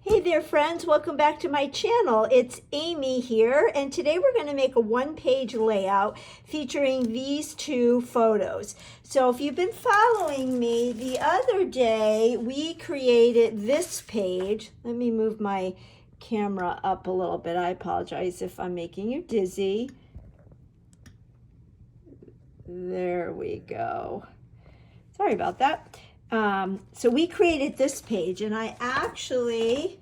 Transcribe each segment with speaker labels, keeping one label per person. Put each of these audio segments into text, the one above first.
Speaker 1: Hey there friends, welcome back to my channel. It's Amy here, and today we're going to make a one-page layout featuring these two photos. So if you've been following me, the other day we created this page. Let me move my camera up a little bit. I apologize if I'm making you dizzy. There we go. Sorry about that. So we created this page, and I actually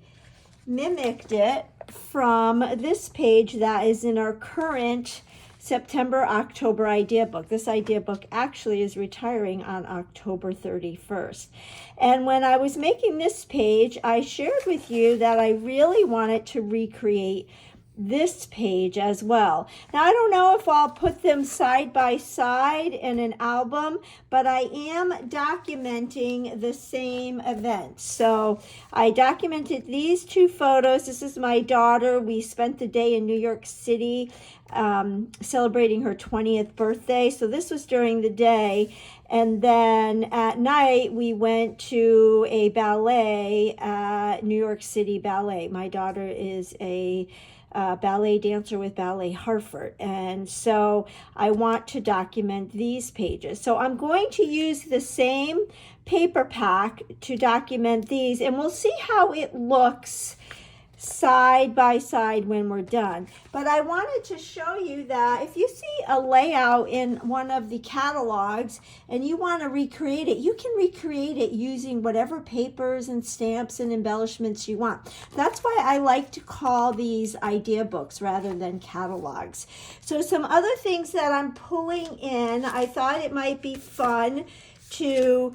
Speaker 1: mimicked it from this page that is in our current September-October idea book. This idea book actually is retiring on October 31st. And when I was making this page, I shared with you that I really wanted to recreate this page as well. Now, I don't know if I'll put them side by side in an album, but I am documenting the same event. So I documented these two photos. This is my daughter. We spent the day in New York City celebrating her 20th birthday. So this was during the day. And then at night, we went to a ballet at New York City Ballet. My daughter is a ballet dancer with Ballet Hartford, and so I want to document these pages. So I'm going to use the same paper pack to document these, and we'll see how it looks side by side when we're done. But I wanted to show you that if you see a layout in one of the catalogs and you want to recreate it, you can recreate it using whatever papers and stamps and embellishments you want. That's why I like to call these idea books rather than catalogs. So some other things that I'm pulling in, I thought it might be fun to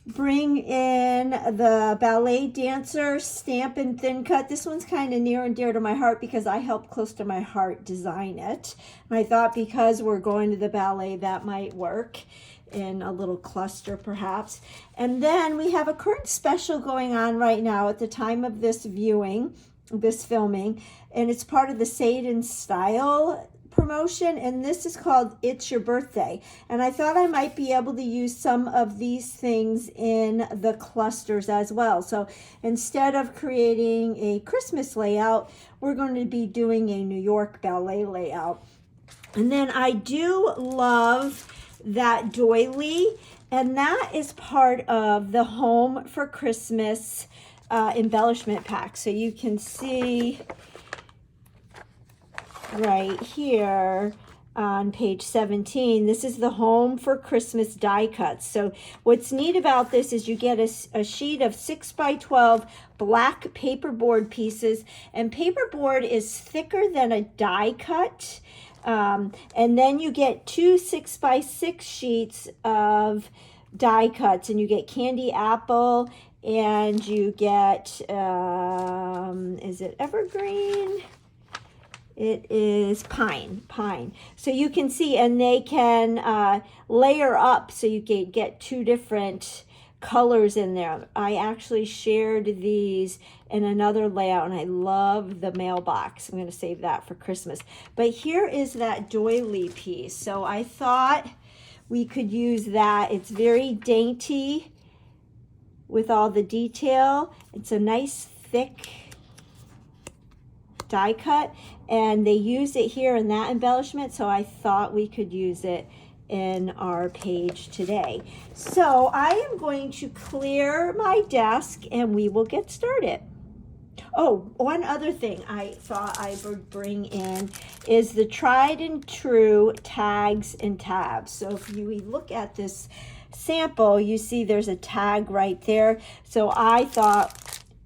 Speaker 1: bring in the ballet dancer Stampin' Thin Cut. This one's kind of near and dear to my heart because I helped close to my heart design it. And I thought because we're going to the ballet, that might work in a little cluster perhaps. And then we have a current special going on right now at the time of this viewing, this filming, and it's part of the Say It in Style promotion, and this is called It's Your Birthday. And I thought I might be able to use some of these things in the clusters as well. So instead of creating a Christmas layout, we're going to be doing a New York ballet layout. And then I do love that doily, and that is part of the Home for Christmas embellishment pack. So you can see right here on page 17, this is the Home for Christmas die cuts. So what's neat about this is you get a sheet of 6x12 black paperboard pieces, and paperboard is thicker than a die cut. And then you get two 6x6 sheets of die cuts, and you get candy apple, and you get, is it evergreen? It is pine. So you can see, and they can layer up so you can get two different colors in there. I actually shared these in another layout, and I love the mailbox. I'm going to save that for Christmas. But here is that doily piece. So I thought we could use that. It's very dainty with all the detail. It's a nice thick die cut, and they used it here in that embellishment, so I thought we could use it in our page today. So I am going to clear my desk and we will get started. Oh, one other thing I thought I would bring in is the tried and true tags and tabs. So if you look at this sample, you see there's a tag right there. So I thought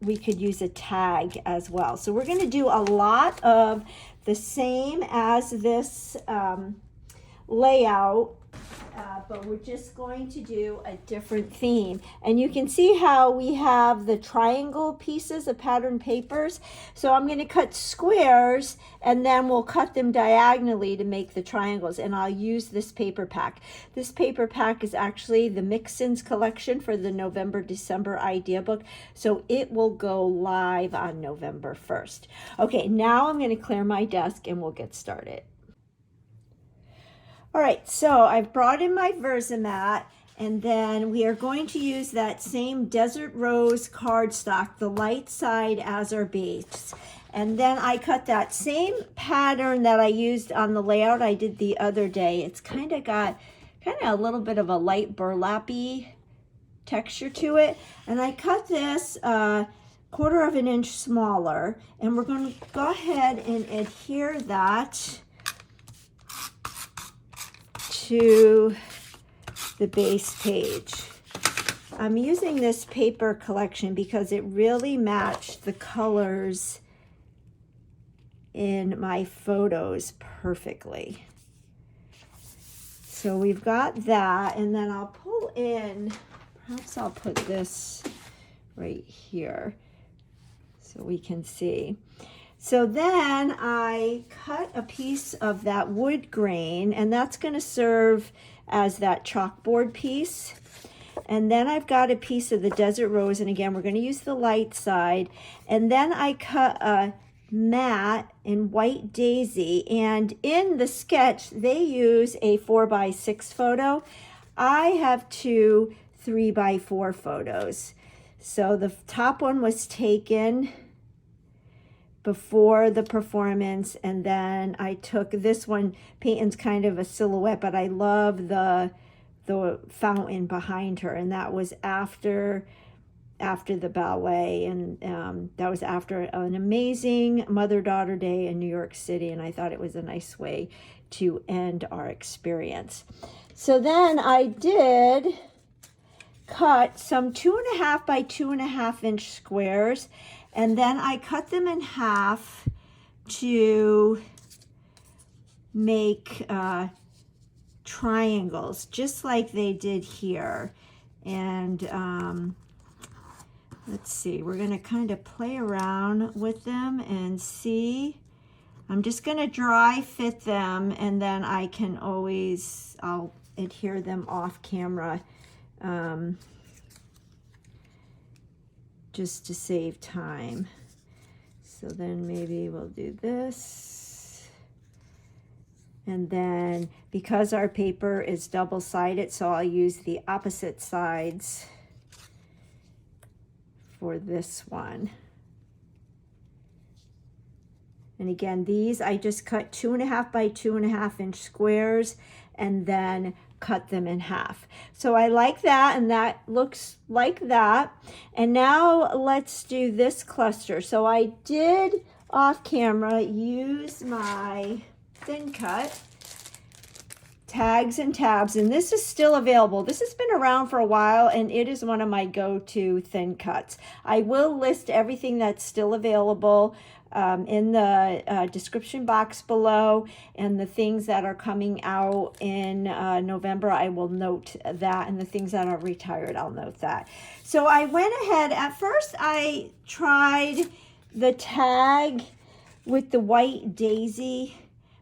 Speaker 1: we could use a tag as well. So we're going to do a lot of the same as this layout, but we're just going to do a different theme. And you can see how we have the triangle pieces of pattern papers. So I'm going to cut squares, and then we'll cut them diagonally to make the triangles, and I'll use this paper pack. This paper pack is actually the Mix-Ins collection for the November-December idea book, so it will go live on November 1st. Okay, now I'm going to clear my desk and we'll get started. All right, so I've brought in my Versamat, And then we are going to use that same Desert Rose cardstock, the light side, as our base. And then I cut that same pattern that I used on the layout I did the other day. It's kind of got a little bit of a light burlappy texture to it. And I cut this 1/4 of an inch smaller. And we're going to go ahead and adhere that to the base page. I'm using this paper collection because it really matched the colors in my photos perfectly. So we've got that, and then I'll pull in, perhaps I'll put this right here so we can see. So then I cut a piece of that wood grain, and that's going to serve as that chalkboard piece. And then I've got a piece of the Desert Rose, and again, we're going to use the light side. And then I cut a matte in White Daisy, and in the sketch, they use a 4x6 photo. I have 2 3x4 photos. So the top one was taken before the performance, and then I took this one. Peyton's kind of a silhouette, but I love the fountain behind her, and that was after the ballet, and that was after an amazing mother-daughter day in New York City, and I thought it was a nice way to end our experience. So then I did cut some 2.5 by 2.5 inch squares, and then I cut them in half to make triangles, just like they did here. And let's see, we're gonna kind of play around with them and see. I'm just gonna dry fit them, and then I can always, I'll adhere them off camera, just to save time. So then maybe we'll do this. And then because our paper is double-sided, so I'll use the opposite sides for this one. And again, these I just cut 2.5 by 2.5 inch squares and then cut them in half. So I like that, and that looks like that. And now let's do this cluster. So I did off camera use my thin cut tags and tabs, and this is still available. This has been around for a while, and it is one of my go-to thin cuts. I will list everything that's still available in the description box below, and the things that are coming out in November, I will note that, and the things that are retired, I'll note that. So I went ahead, at first I tried the tag with the White Daisy,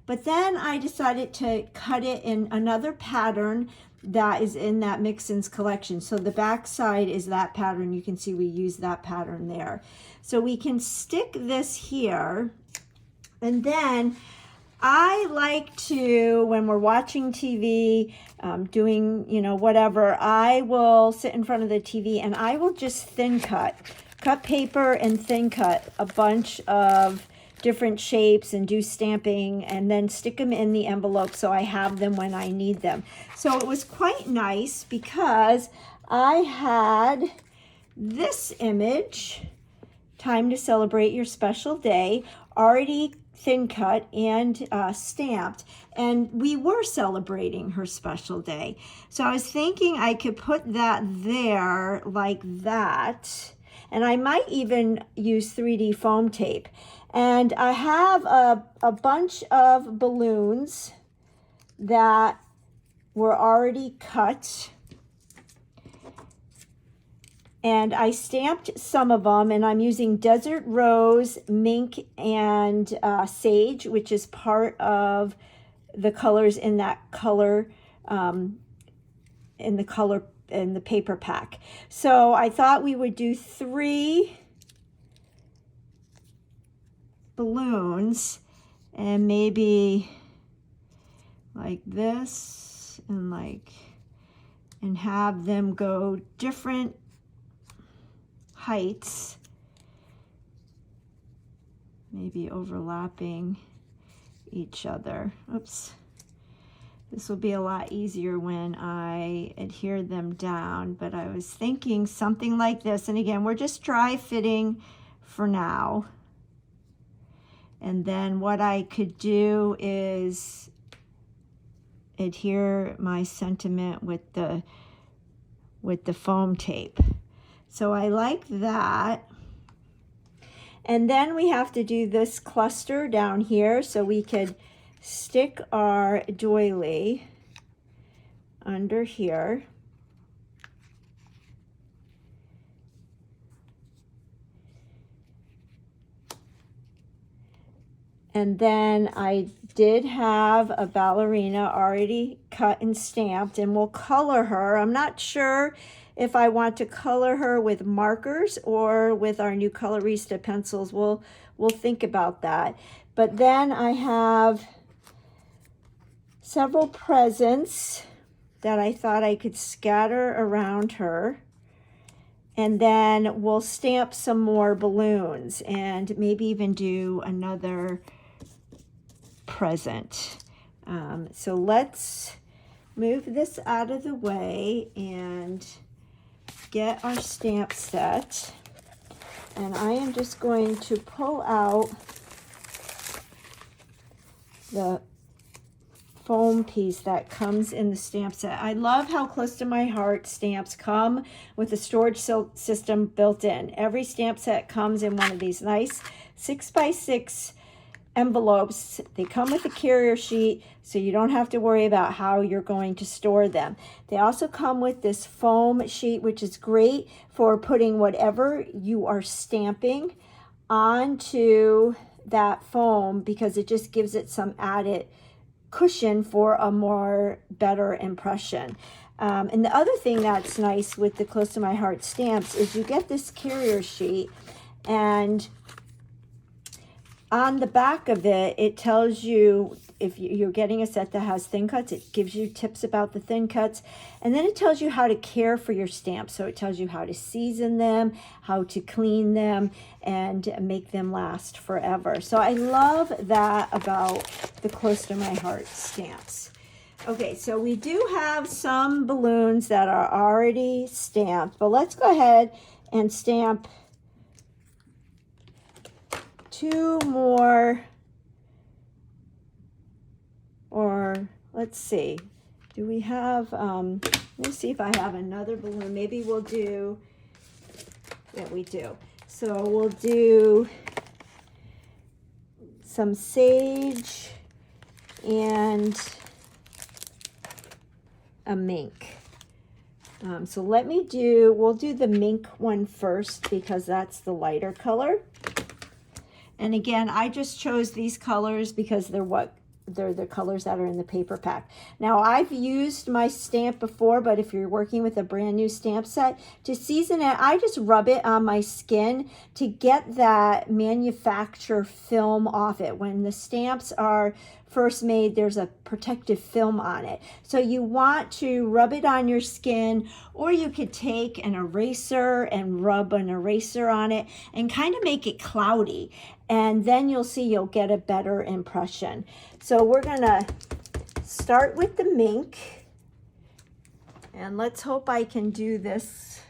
Speaker 1: but then I decided to cut it in another pattern that is in that Mixins collection. So the back side is that pattern. You can see we use that pattern there. So we can stick this here, and then I like to, when we're watching TV, doing, you know, whatever, I will sit in front of the TV and I will just thin cut paper and thin cut a bunch of different shapes and do stamping, and then stick them in the envelope so I have them when I need them. So it was quite nice because I had this image, Time to Celebrate Your Special Day, already thin cut and stamped, and we were celebrating her special day. So I was thinking I could put that there like that, and I might even use 3D foam tape. And I have a bunch of balloons that were already cut, and I stamped some of them, and I'm using Desert Rose, Mink, and Sage, which is part of the colors in that color, in the paper pack. So I thought we would do 3 balloons, and maybe like this, and like, and have them go different heights, maybe overlapping each other. Oops. This will be a lot easier when I adhere them down, but I was thinking something like this. And again, we're just dry fitting for now. And then what I could do is adhere my sentiment with the foam tape. So I like that. And then we have to do this cluster down here, so we could stick our doily under here. And then I did have a ballerina already cut and stamped, and we'll color her. I'm not sure if I want to color her with markers or with our new Colorista pencils. We'll think about that. But then I have several presents that I thought I could scatter around her. And then we'll stamp some more balloons and maybe even do another present. So let's move this out of the way and get our stamp set. And I am just going to pull out the foam piece that comes in the stamp set. I love how Close to My Heart stamps come with a storage system built in. Every stamp set comes in one of these nice 6x6 envelopes. They come with a carrier sheet, so you don't have to worry about how you're going to store them. They also come with this foam sheet, which is great for putting whatever you are stamping onto that foam, because it just gives it some added cushion for a more better impression. And the other thing that's nice with the Close to My Heart stamps is you get this carrier sheet, and on the back of it, it tells you if you're getting a set that has thin cuts, it gives you tips about the thin cuts. And then it tells you how to care for your stamps. So it tells you how to season them, how to clean them, and make them last forever. So I love that about the Close to My Heart stamps. Okay, so we do have some balloons that are already stamped, but let's go ahead and stamp 2 more, or let's see, do we have, let me see if I have another balloon. Maybe we'll do, yeah, we do. So we'll do some sage and a mink. So we'll do the mink one first because that's the lighter color. And again, I just chose these colors because they're the colors that are in the paper pack. Now, I've used my stamp before, but if you're working with a brand new stamp set, to season it, I just rub it on my skin to get that manufacturer film off it. When the stamps are first made, there's a protective film on it. So you want to rub it on your skin, or you could take an eraser and rub an eraser on it and kind of make it cloudy. And then you'll see you'll get a better impression. So we're gonna start with the mink. And let's hope I can do this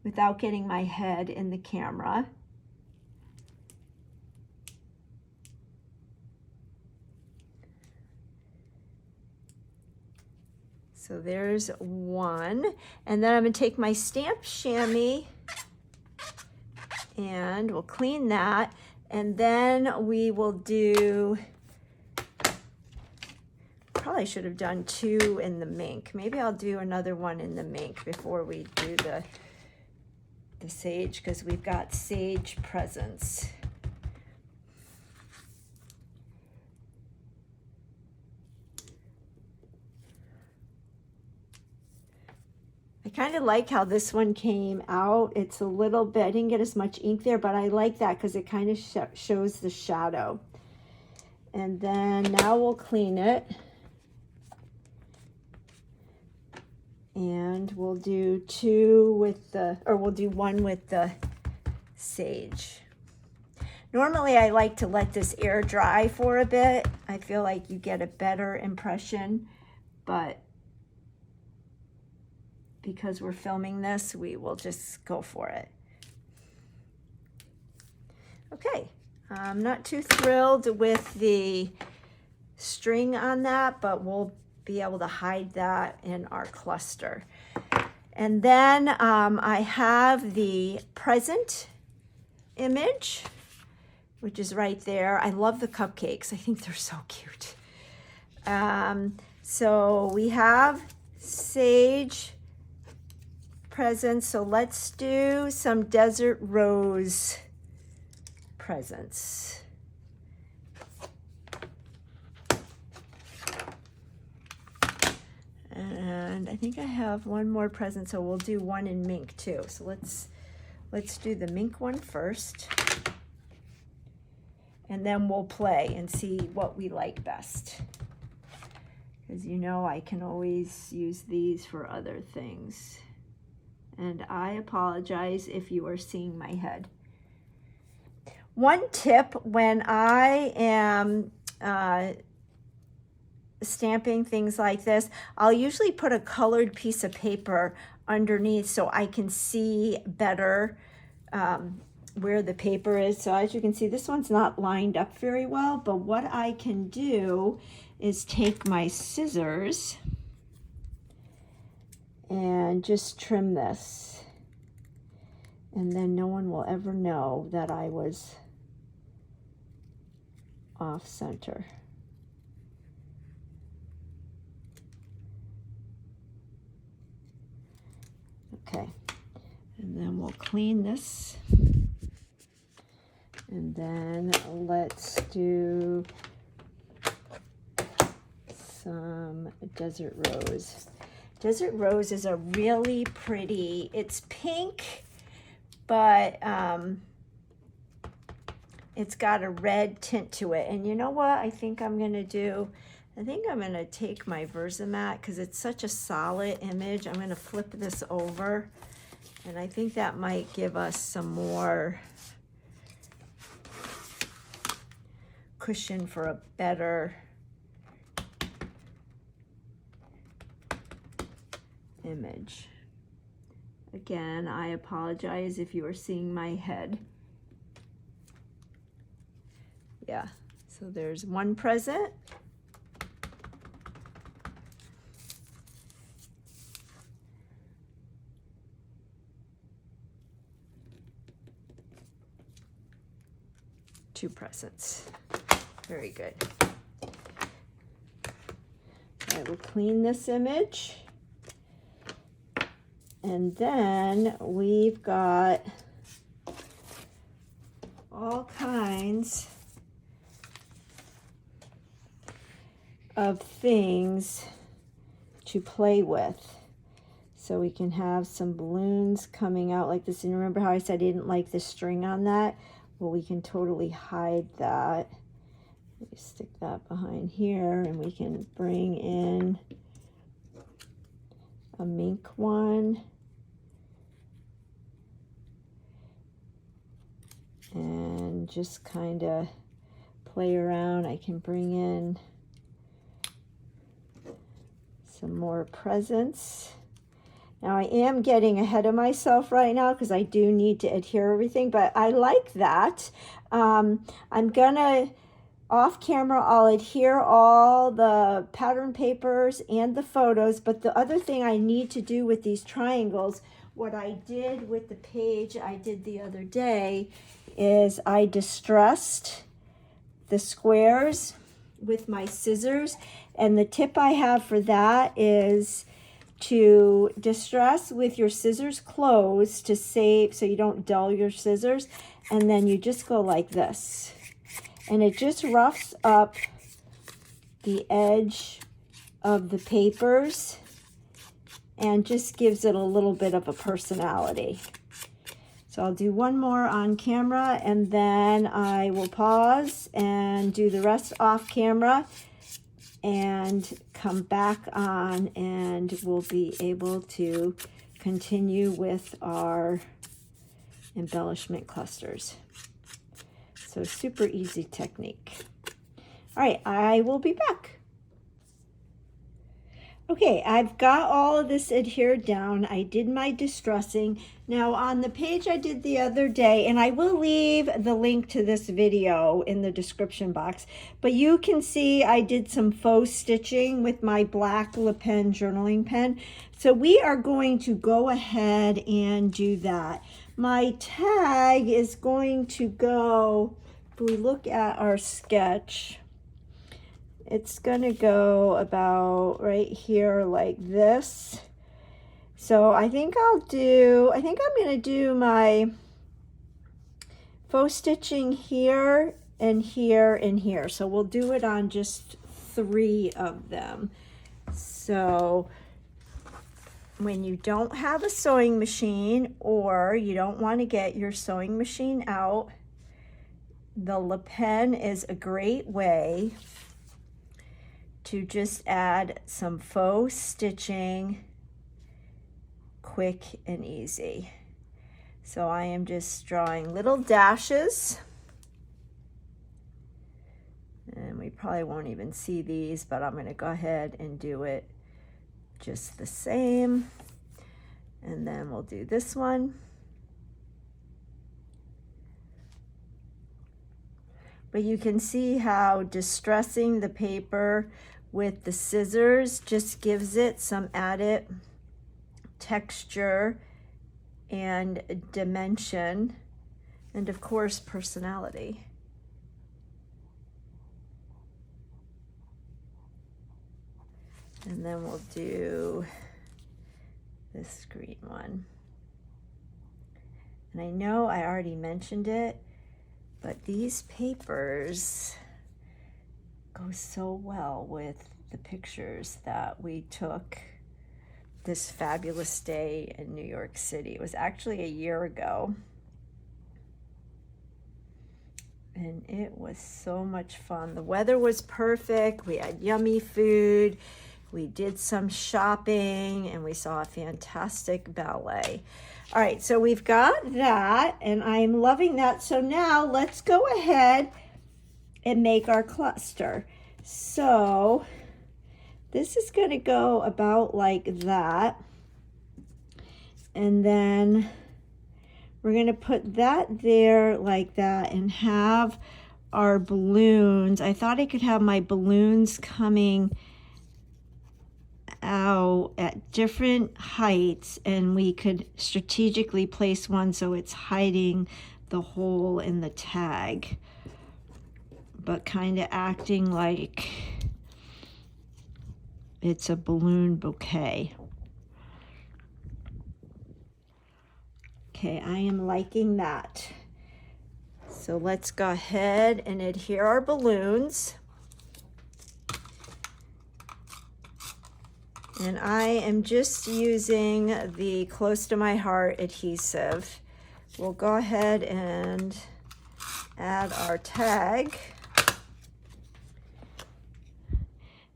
Speaker 1: without getting my head in the camera. So there's one. And then I'm gonna take my stamp chamois and we'll clean that. And then we will do, probably should have done 2 in the mink. Maybe I'll do another one in the mink before we do the sage, because we've got sage presents. I kind of like how this one came out. It's a little bit, I didn't get as much ink there, but I like that because it kind of shows the shadow. And then now we'll clean it. And we'll do two with the, or we'll do one with the sage. Normally I like to let this air dry for a bit. I feel like you get a better impression, but because we're filming this, we will just go for it. Okay, I'm not too thrilled with the string on that, but we'll be able to hide that in our cluster. And then I have the present image, which is right there. I love the cupcakes. I think they're so cute. So we have sage presents. So let's do some desert rose presents. And I think I have one more present, so we'll do one in mink too. So let's do the mink one first. And then we'll play and see what we like best. Because you know I can always use these for other things. And I apologize if you are seeing my head. One tip when I am stamping things like this, I'll usually put a colored piece of paper underneath so I can see better where the paper is. So as you can see, this one's not lined up very well, but what I can do is take my scissors and just trim this. And then no one will ever know that I was off center. Okay, and then we'll clean this. And then let's do some desert rose. Desert rose is a really pretty, it's pink, but it's got a red tint to it. And you know what I think I'm gonna do? I think I'm gonna take my Versamat, because it's such a solid image. I'm gonna flip this over, and I think that might give us some more cushion for a better image. Again, I apologize if you are seeing my head. Yeah, so there's one present. Two presents. Very good. I will clean this image. And then we've got all kinds of things to play with. So we can have some balloons coming out like this. And remember how I said I didn't like the string on that? Well, we can totally hide that. Let me stick that behind here, and we can bring in a mink one. And just kind of play around. I can bring in some more presents. Now I am getting ahead of myself right now because I do need to adhere everything, but I like that. I'm gonna, off camera, I'll adhere all the pattern papers and the photos, but the other thing I need to do with these triangles, what I did with the page I did the other day, is I distressed the squares with my scissors, and the tip I have for that is to distress with your scissors closed to save, so you don't dull your scissors, and then you just go like this, and it just roughs up the edge of the papers and just gives it a little bit of a personality. So I'll do one more on camera, and then I will pause and do the rest off camera and come back on and we'll be able to continue with our embellishment clusters. So super easy technique. All right, I will be back. Okay, I've got all of this adhered down. I did my distressing. Now on the page I did the other day, and I will leave the link to this video in the description box, but you can see I did some faux stitching with my black LePen journaling pen. So we are going to go ahead and do that. My tag is going to go, if we look at our sketch, it's going to go about right here like this. So I think I'm going to do my faux stitching here and here and here. So we'll do it on just 3 of them. So when you don't have a sewing machine or you don't want to get your sewing machine out, the LePen is a great way to just add some faux stitching, quick and easy. So I am just drawing little dashes, and we probably won't even see these, but I'm going to go ahead and do it just the same. And then we'll do this one. But you can see how distressing the paper with the scissors just gives it some added texture and dimension, and of course personality. And then we'll do this green one. And I know I already mentioned it, but these papers go so well with the pictures that we took this fabulous day in New York City. It was actually a year ago. And it was so much fun. The weather was perfect. We had yummy food. We did some shopping and we saw a fantastic ballet. All right, so we've got that and I'm loving that. So now let's go ahead and make our cluster. So this is going to go about like that. And then we're going to put that there like that and have our balloons. I thought I could have my balloons coming out at different heights, and we could strategically place one so it's hiding the hole in the tag, but kind of acting like it's a balloon bouquet. Okay, I am liking that. So let's go ahead and adhere our balloons. And I am just using the Close to My Heart adhesive. We'll go ahead and add our tag.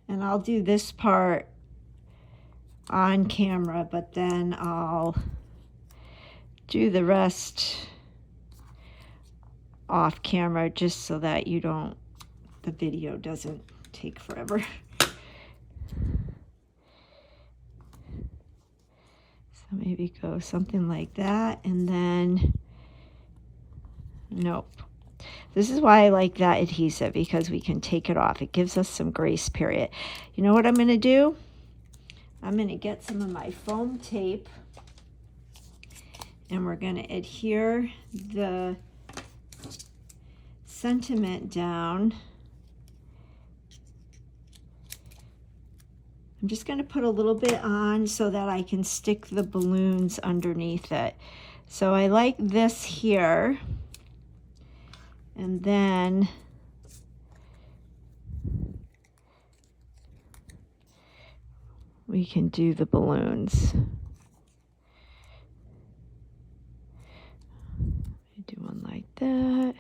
Speaker 1: And I'll do this part on camera, but then I'll do the rest off camera just so that the video doesn't take forever. Maybe go something like that, and then nope. This is why I like that adhesive, because we can take it off. It gives us some grace period. You know what I'm going to do? I'm going to get some of my foam tape and we're going to adhere the sentiment down. I'm just going to put a little bit on so that I can stick the balloons underneath it. So I like this here. And then we can do the balloons. Do one like that.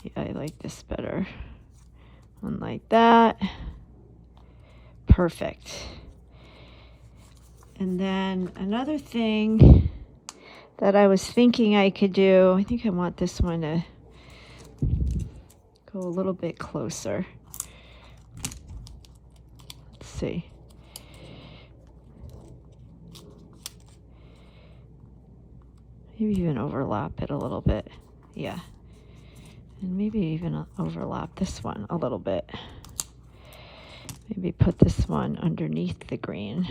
Speaker 1: Yeah, I like this better. One like that. perfect. And then another thing that I was thinking I could do, I think I want this one to go a little bit closer. Let's see. Maybe even overlap it a little bit. Yeah. And maybe even overlap this one a little bit. Maybe put this one underneath the green.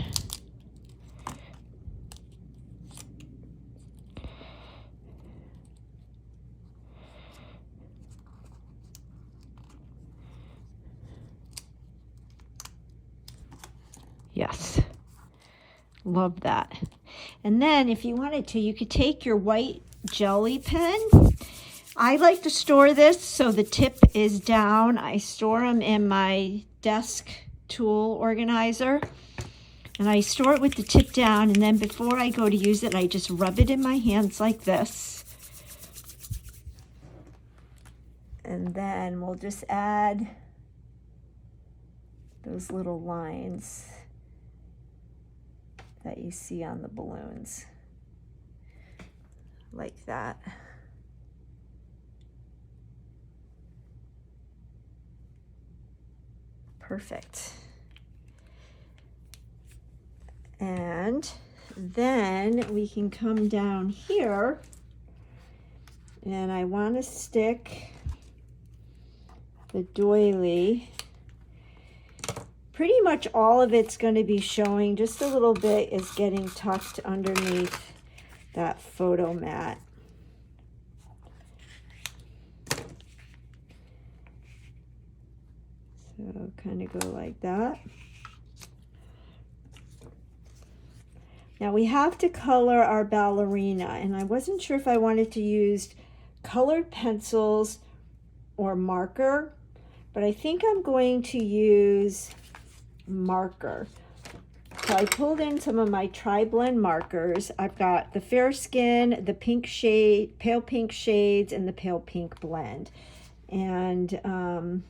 Speaker 1: Yes. Love that. And then if you wanted to, you could take your white jelly pen. I like to store this so the tip is down. I store them in my desk tool organizer. And I store it with the tip down, and then before I go to use it, I just rub it in my hands like this. And then we'll just add those little lines that you see on the balloons, like that. Perfect. And then we can come down here, and I want to stick the doily. Pretty much all of it's going to be showing. Just a little bit is getting tucked underneath that photo mat. So kind of go like that. Now we have to color our ballerina, and I wasn't sure if I wanted to use colored pencils or marker, but I think I'm going to use marker. So I pulled in some of my TriBlend markers. I've got the fair skin, the pink shade, pale pink shades, and the pale pink blend. And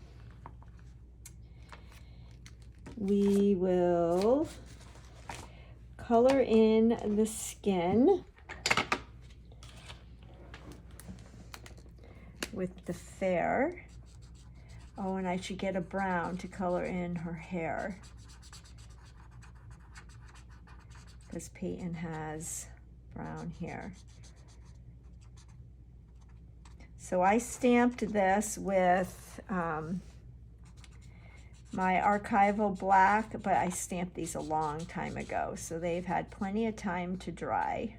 Speaker 1: we will color in the skin with the fair. Oh, and I should get a brown to color in her hair, because Peyton has brown hair. So I stamped this with my Archival black, but I stamped these a long time ago, so they've had plenty of time to dry.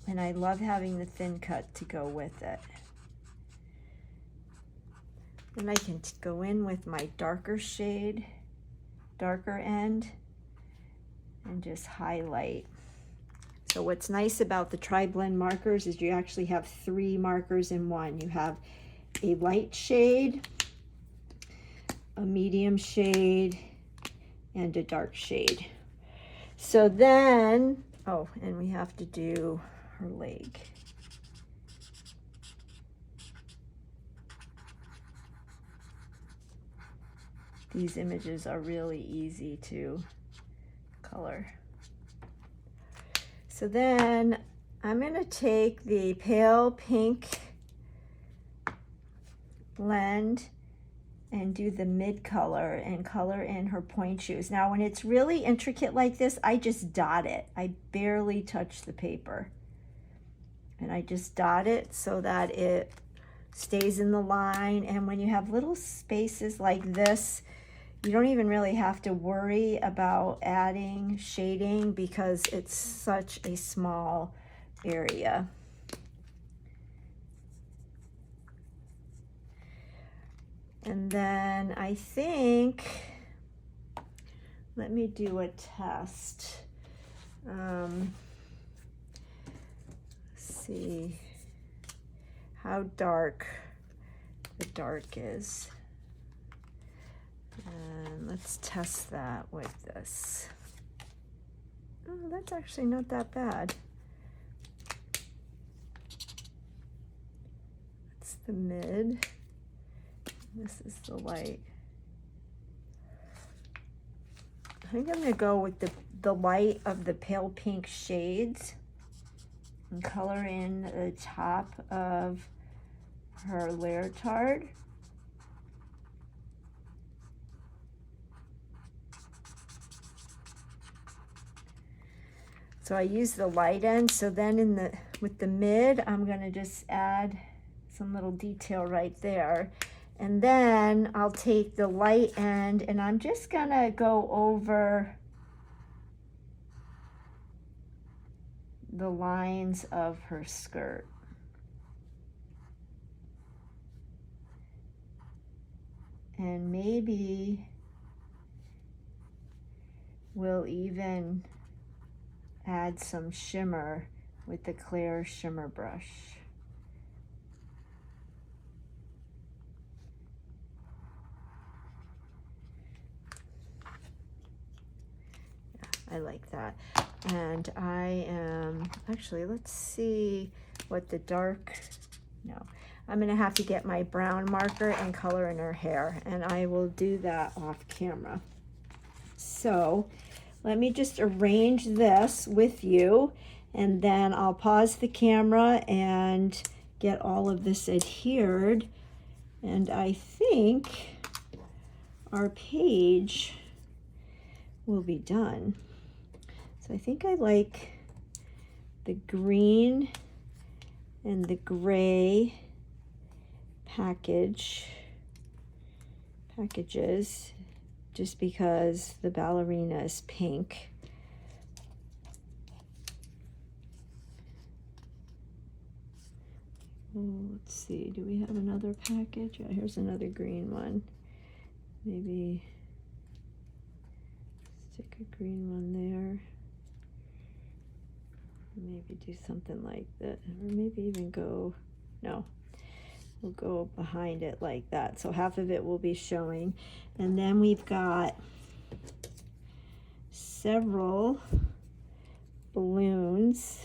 Speaker 1: And I love having the thin cut to go with it. And I can go in with my darker shade, darker end, and just highlight. So what's nice about the TriBlend markers is you actually have 3 markers in one. You have a light shade, a medium shade, and a dark shade. So then, oh, and we have to do her leg. These images are really easy to color. So then I'm going to take the pale pink blend and do the mid color and color in her point shoes. Now when it's really intricate like this, I just dot it. I barely touch the paper. And I just dot it so that it stays in the line. And when you have little spaces like this, you don't even really have to worry about adding shading because it's such a small area. And then I think, let me do a test. Let's see how dark the dark is. And let's test that with this. Oh, that's actually not that bad. That's the mid. This is the light. I'm gonna go with the light of the pale pink shades and color in the top of her leotard. So I use the light end, so then with the mid, I'm gonna just add some little detail right there. And then I'll take the light end and I'm just gonna go over the lines of her skirt. And maybe we'll even add some shimmer with the clear shimmer brush. I like that. And I am, actually, let's see what the dark, no. I'm gonna have to get my brown marker and color in her hair, and I will do that off camera. So let me just arrange this with you, and then I'll pause the camera and get all of this adhered. And I think our page will be done. So I think I like the green and the gray packages, just because the ballerina is pink. Oh, let's see, do we have another package? Yeah, here's another green one. Maybe stick a green one there. Maybe do something like that, or maybe even go, no, we'll go behind it like that. So half of it will be showing. And then we've got several balloons.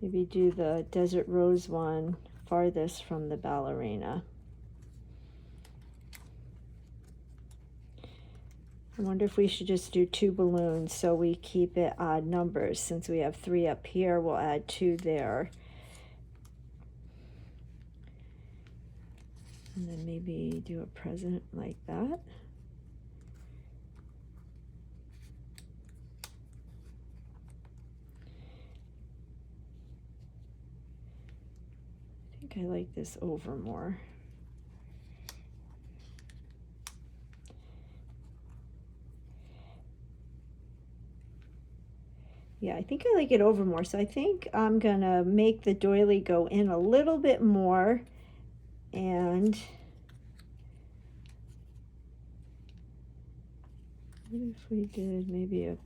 Speaker 1: Maybe do the Desert Rose one farthest from the ballerina. I wonder if we should just do 2 balloons so we keep it odd numbers. Since we have 3 up here, we'll add 2 there. And then maybe do a present like that. I think I like this over more. Yeah, I think I like it over more. So I think I'm gonna make the doily go in a little bit more. And what if we did maybe a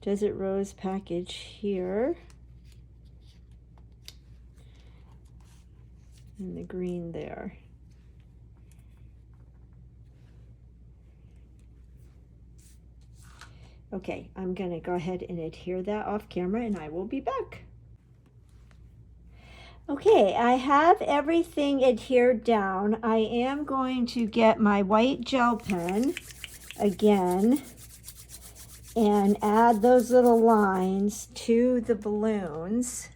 Speaker 1: Desert Rose package here. And the green there. Okay, I'm gonna go ahead and adhere that off camera and I will be back. Okay, I have everything adhered down. I am going to get my white gel pen again and add those little lines to the balloons.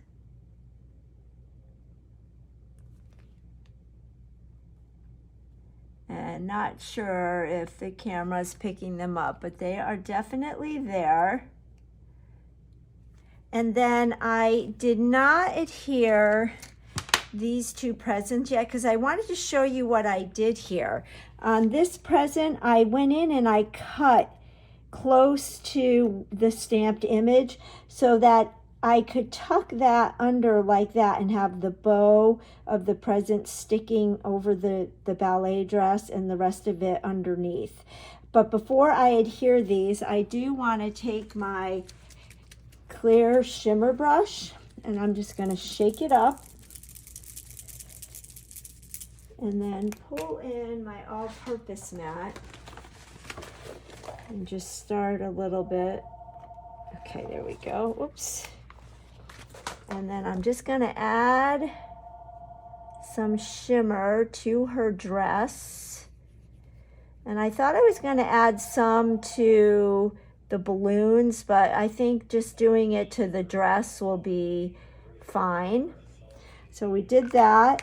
Speaker 1: And not sure if the camera's picking them up, but they are definitely there. And then I did not adhere these 2 presents yet because I wanted to show you what I did here. On this present, I went in and I cut close to the stamped image so that I could tuck that under like that and have the bow of the present sticking over the ballet dress and the rest of it underneath. But before I adhere these, I do want to take my clear shimmer brush and I'm just going to shake it up and then pull in my all-purpose mat and just start a little bit. Okay, there we go. Oops. And then I'm just going to add some shimmer to her dress. And I thought I was going to add some to the balloons, but I think just doing it to the dress will be fine. So we did that,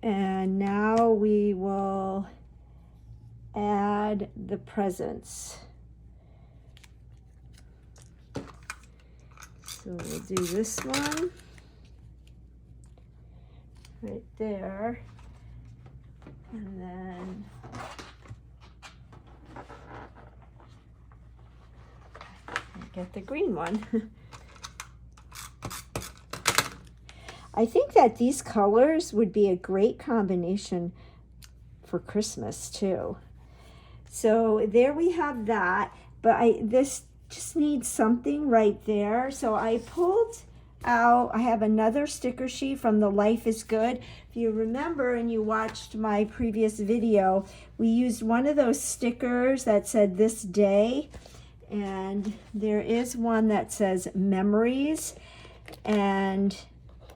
Speaker 1: and now we will add the presents. So we'll do this one right there, and then get the green one. I think that these colors would be a great combination for Christmas too. So there we have that, but this just needs something right there. So I pulled out, I have another sticker sheet from the Life is Good. If you remember and you watched my previous video, we used one of those stickers that said this day, and there is one that says memories, and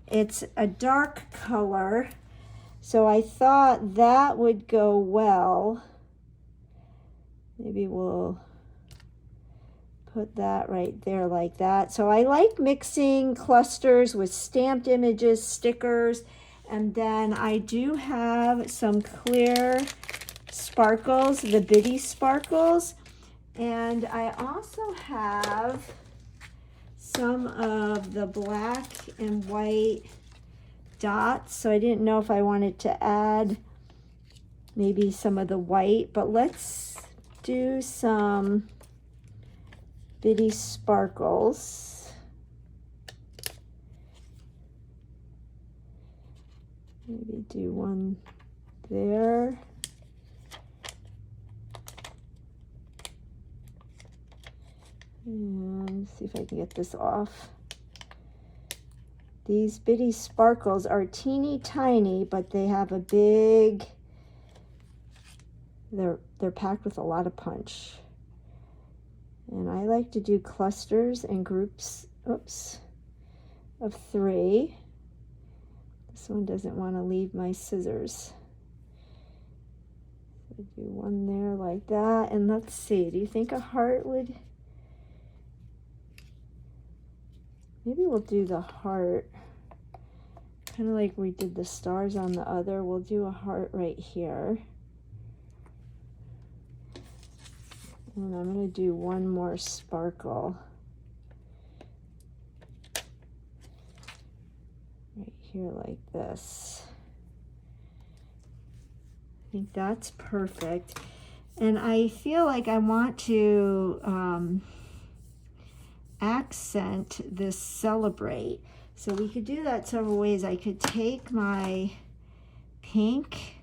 Speaker 1: it's a dark color, so I thought that would go well. Maybe we'll put that right there like that. So I like mixing clusters with stamped images, stickers, and then I do have some clear sparkles, the bitty sparkles, and I also have some of the black and white dots. So I didn't know if I wanted to add maybe some of the white, but let's do some bitty sparkles. Maybe do one there. And see if I can get this off. These bitty sparkles are teeny tiny, but they have a big, they're packed with a lot of punch. And I like to do clusters and groups, oops, of 3. This one doesn't want to leave my scissors. So do one there like that. And let's see, do you think a heart would? Maybe we'll do the heart, kind of like we did the stars on the other. We'll do a heart right here. And I'm going to do one more sparkle right here like this. I think that's perfect. And I feel like I want to accent this celebrate. So we could do that several ways. I could take my pink,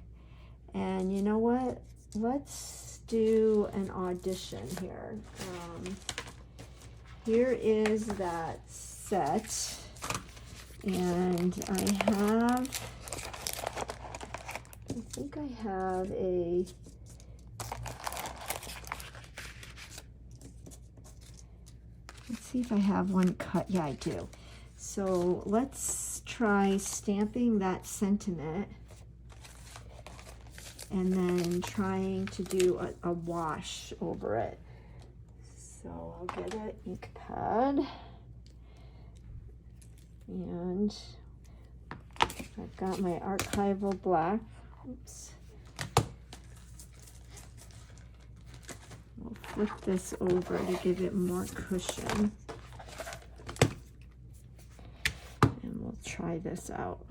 Speaker 1: and you know what? Let's do an audition here. Here is that set, and I think I have a, let's see if I have one cut. Yeah, I do. So let's try stamping that sentiment and then trying to do a wash over it. So I'll get an ink pad, and I've got my Archival black. Oops. We'll flip this over to give it more cushion. And we'll try this out.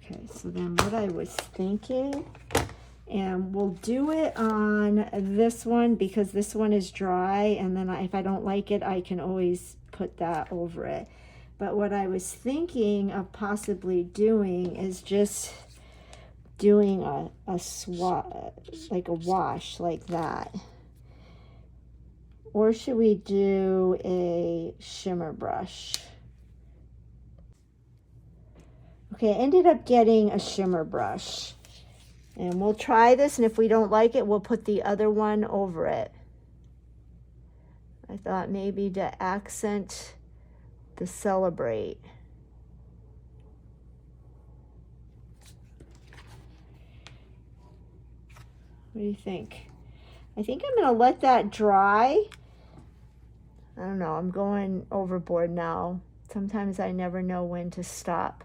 Speaker 1: Okay, so then what I was thinking, and we'll do it on this one because this one is dry, and then if I don't like it, I can always put that over it. But what I was thinking of possibly doing is just doing a swatch, like a wash like that. Or should we do a shimmer brush? Okay, I ended up getting a shimmer brush. And we'll try this, and if we don't like it, we'll put the other one over it. I thought maybe to accent the celebrate. What do you think? I think I'm gonna let that dry. I don't know, I'm going overboard now. Sometimes I never know when to stop.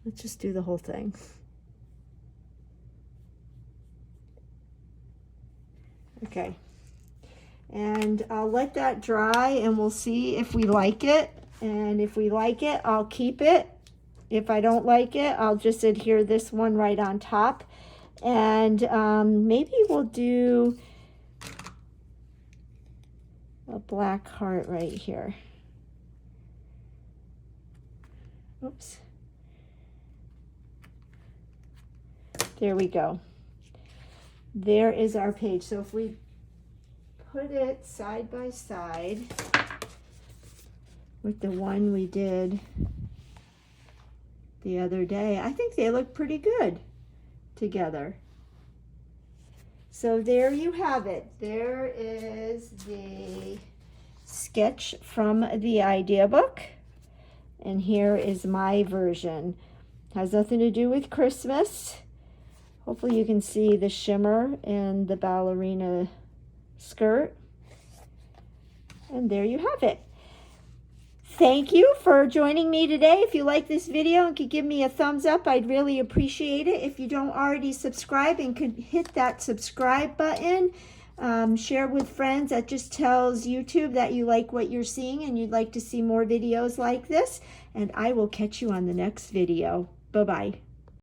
Speaker 1: Let's just do the whole thing. Okay, and I'll let that dry and we'll see if we like it. And if we like it, I'll keep it. If I don't like it, I'll just adhere this one right on top. And maybe we'll do a black heart right here. Oops. There we go. There is our page. So if we put it side by side with the one we did the other day, I think they look pretty good together. So there you have it. There is the sketch from the idea book. And here is my version. Has nothing to do with Christmas. Hopefully you can see the shimmer and the ballerina skirt. And there you have it. Thank you for joining me today. If you like this video and could give me a thumbs up, I'd really appreciate it. If you don't already subscribe and could hit that subscribe button, share with friends. That just tells YouTube that you like what you're seeing and you'd like to see more videos like this. And I will catch you on the next video. Bye-bye.